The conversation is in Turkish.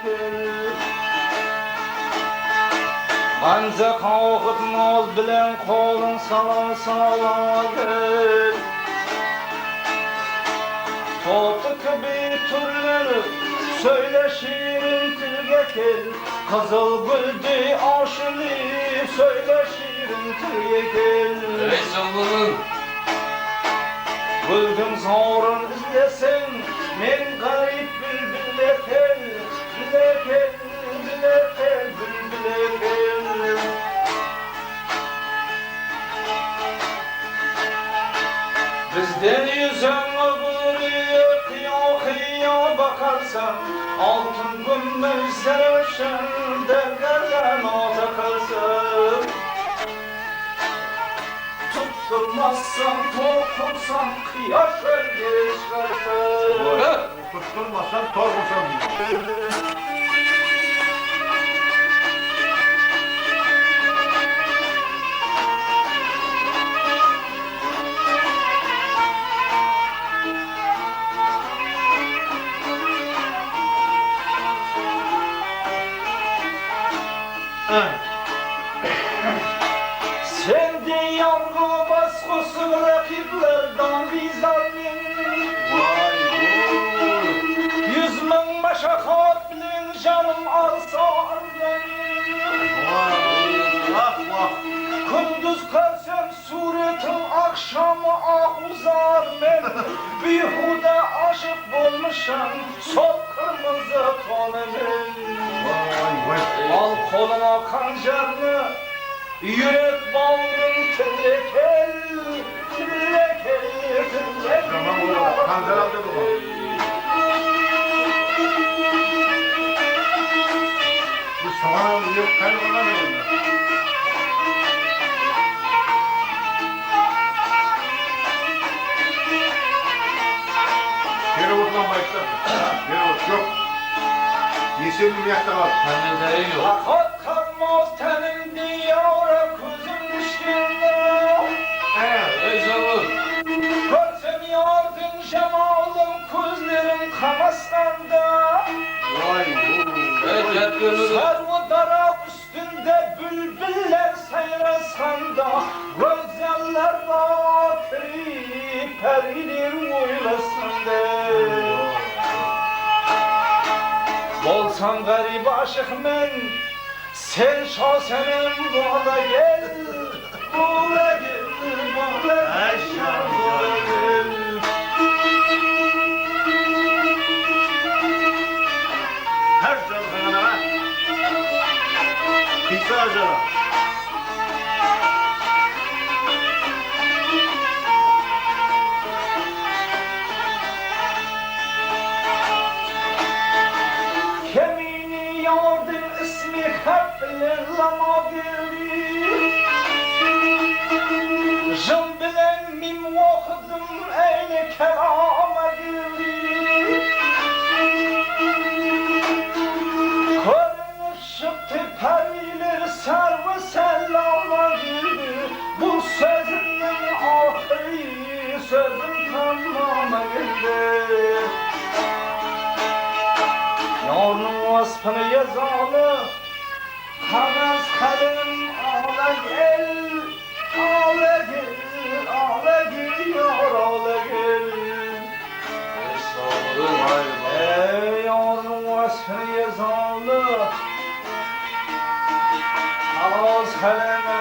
gel. Anca kalkıp naz bilen kolun sala gel. Tatlı gibi türleri söyle şiirin tilge gel. Kızıl güldi aşılı söyle şiirin tilge gel. Ey canlarım. Bülbül zorun izlesin, men garip bülbüle gel, bile gel, bülbüle gel. Bizden yüzüne buraya kıya bakarsan, altın gümbüzler öşende gargana takarsan. Tutturmazsan, korkursan, kıyaş vergeç versen. Tutturmazsan torkursan. Sen de yargı baskısı rakiplerden bizarmin. Yüz min meşakkat bilin canım alsa Vah vah. Kunduz görsem suretin akşamı ah uzar men. Bihude aşık bulmuşam sol kırmızı tonumun. Al koluna kancarını, yürek bağrın tillekel, tillekel, Tamam oğlum, kancar al dedi bu. Bu soğanın yok kaybolma ne oldu? Geri vur lan başla. Geri vur, yok. Yeşil bir yakta var. Kendinde yok. Fakat kalmaz tenin diyara kuzum düşkünde. Ey canlarım. Görsem yardın cemalın kuzlerin kamaskanda. Vay Ey gel gönlüm. Sarı darak üstünde bülbüller seyresanda. Gözeller batri perilir uylasında. Bolsan garip aşık men, sen şahsenem bana gel, bana gel, bana gel. her canına var. Kıysa acaba. Kemini yardım ismi hep lama geri. Jım bilen mim vakıdım eyle kerama geri. Karışıp periler serve sellama geri. Bu sözümün ahiri sözüm tamama geri. Yarın vasfını yazalı, kağız kalem ağla gel, ağla gel, ağla gel, yar ağla gel. Ey canlarım. Ey yarın vasfını yazalı, kağız kalem